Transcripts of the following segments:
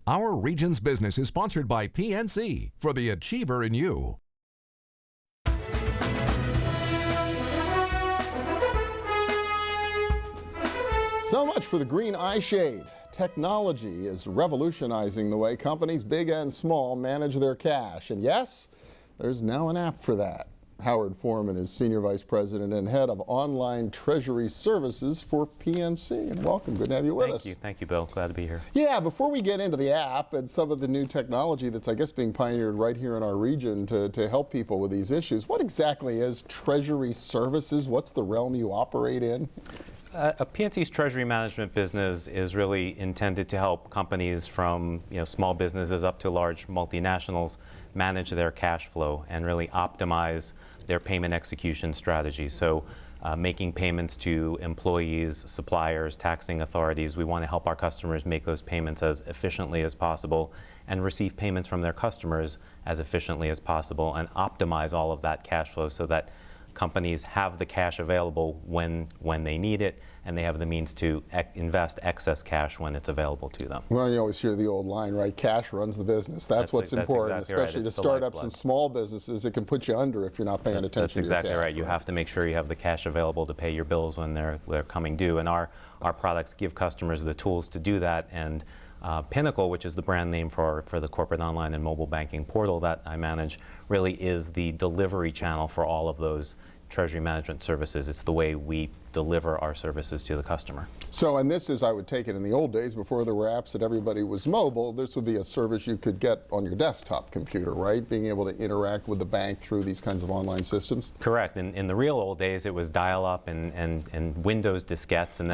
Our region's business is sponsored by PNC for the achiever in you. So much for the green eye shade. Technology is revolutionizing the way companies big and small manage their cash. And yes, there's now an app for that. Howard Forman is Senior Vice President and Head of Online Treasury Services for PNC. And welcome. Good to have you with us. Thank you, Bill. Glad to be here. Yeah, before we get into the app and some of the new technology that's, I guess, being pioneered right here in our region to help people with these issues, what exactly is Treasury Services? What's the realm you operate in? PNC's treasury management business is really intended to help companies from small businesses up to large multinationals manage their cash flow and really optimize their payment execution strategy. So making payments to employees, suppliers, taxing authorities, we want to help our customers make those payments as efficiently as possible and receive payments from their customers as efficiently as possible and optimize all of that cash flow so that companies have the cash available when they need it, and they have the means to invest excess cash when it's available to them. Well, you always hear the old line, right? Cash runs the business. That's what's important, exactly especially to startups and small businesses. It can put you under if you're not paying attention to your cash. That's exactly right. You have to make sure you have the cash available to pay your bills when they're coming due, and our products give customers the tools to do that. And Pinacle, which is the brand name for the corporate online and mobile banking portal that I manage, really is the delivery channel for all of those treasury management services. It's the way we deliver our services to the customer. So, and this is, I would take it, in the old days before there were apps that everybody was mobile, this would be a service you could get on your desktop computer, right? Being able to interact with the bank through these kinds of online systems? Correct. In the real old days, it was dial-up and Windows diskettes, and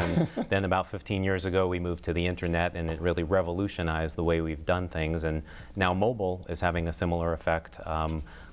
then about 15 years ago, we moved to the internet, and it really revolutionized the way we've done things. And now mobile is having a similar effect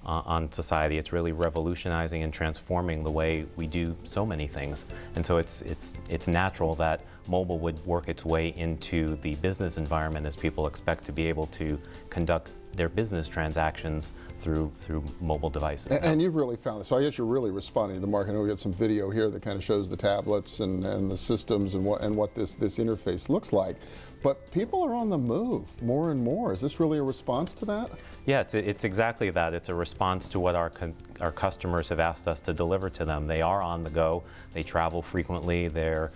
on society. It's really revolutionizing and transforming the way we do so many things. And so it's natural that mobile would work its way into the business environment as people expect to be able to conduct their business transactions through mobile devices. And you've really found this. So I guess you're really responding to the market. I know we got some video here that kind of shows the tablets and the systems and what this interface looks like. But people are on the move more and more. Is this really a response to that? Yeah, it's exactly that. It's a response to what our customers have asked us to deliver to them. They are on the go. They travel frequently. They're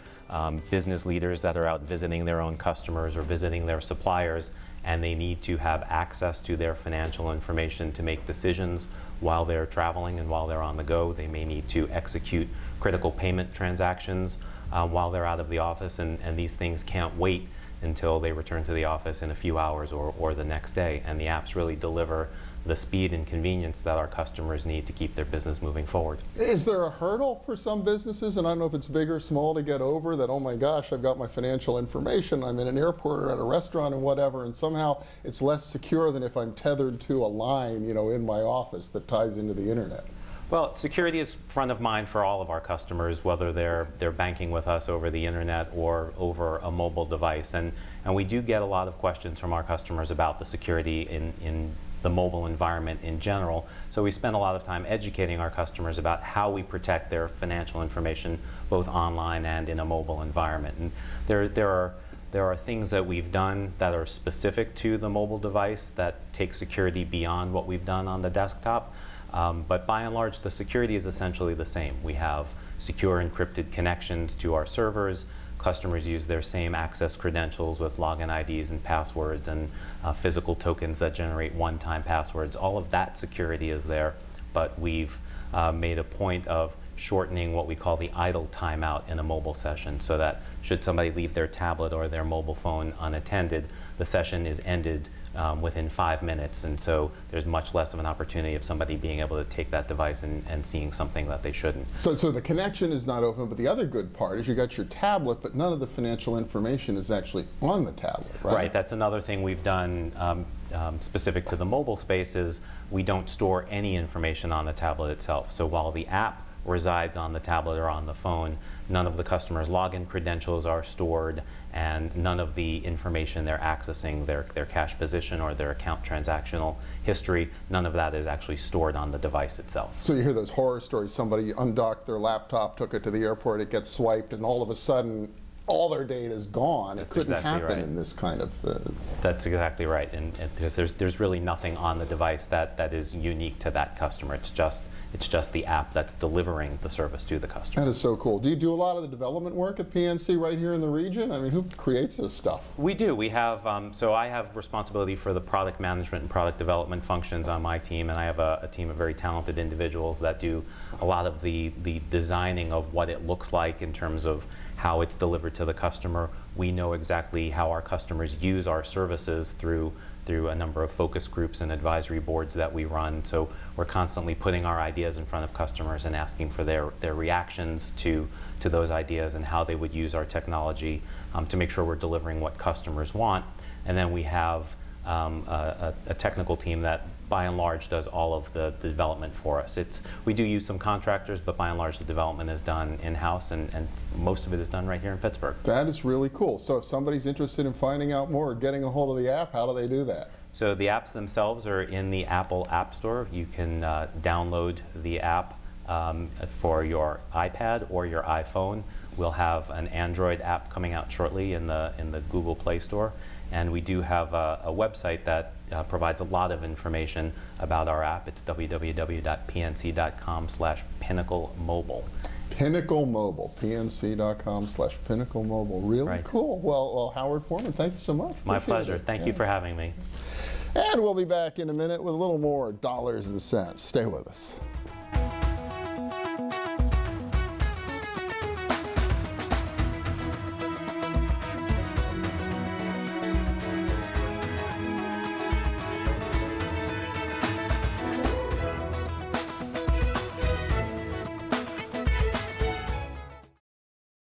business leaders that are out visiting their own customers or visiting their suppliers, and they need to have access to their financial information to make decisions while they're traveling and while they're on the go. They may need to execute critical payment transactions while they're out of the office, and these things can't wait until they return to the office in a few hours or the next day. And the apps really deliver the speed and convenience that our customers need to keep their business moving forward. Is there a hurdle for some businesses, and I don't know if it's big or small, to get over that, oh my gosh, I've got my financial information, I'm in an airport or at a restaurant and whatever, and somehow it's less secure than if I'm tethered to a line, in my office that ties into the internet? Well, security is front of mind for all of our customers, whether they're banking with us over the internet or over a mobile device. And we do get a lot of questions from our customers about the security in the mobile environment in general. So we spend a lot of time educating our customers about how we protect their financial information both online and in a mobile environment. And there are things that we've done that are specific to the mobile device that take security beyond what we've done on the desktop. But by and large, the security is essentially the same. We have secure encrypted connections to our servers. Customers use their same access credentials with login IDs and passwords and physical tokens that generate one-time passwords. All of that security is there, but we've made a point of shortening what we call the idle timeout in a mobile session, so that should somebody leave their tablet or their mobile phone unattended, the session is ended within 5 minutes, and so there's much less of an opportunity of somebody being able to take that device and seeing something that they shouldn't. So the connection is not open, but the other good part is you got your tablet, but none of the financial information is actually on the tablet, right? Right, that's another thing we've done specific to the mobile space is we don't store any information on the tablet itself. So while the app resides on the tablet or on the phone, none of the customer's login credentials are stored, and none of the information they're accessing, their cash position or their account transactional history, none of that is actually stored on the device itself. So you hear those horror stories, somebody undocked their laptop, took it to the airport, it gets swiped, and all of a sudden all their data is gone. It couldn't exactly happen right. in this kind of. That's exactly right, and because there's really nothing on the device that is unique to that customer. It's just the app that's delivering the service to the customer. That is so cool. Do you do a lot of the development work at PNC right here in the region? I mean, who creates this stuff? We do. We have, so I have responsibility for the product management and product development functions on my team, and I have a team of very talented individuals that do a lot of the designing of what it looks like in terms of how it's delivered to the customer. We know exactly how our customers use our services through a number of focus groups and advisory boards that we run. So we're constantly putting our ideas in front of customers and asking for their reactions to those ideas and how they would use our technology to make sure we're delivering what customers want. And then we have a technical team that by and large does all of the development for us. We do use some contractors, but by and large the development is done in-house, and most of it is done right here in Pittsburgh. That is really cool. So if somebody's interested in finding out more or getting a hold of the app, how do they do that? So the apps themselves are in the Apple App Store. You can download the app for your iPad or your iPhone. We'll have an Android app coming out shortly in the Google Play Store. And we do have a website that provides a lot of information about our app. It's www.pnc.com/Pinacle Mobile. Pinacle Mobile, pnc.com/Pinacle Mobile. Really Right. cool. Well, Howard Forman, thank you so much. My Appreciate pleasure. it. Thank you for having me. And we'll be back in a minute with a little more dollars and cents. Stay with us.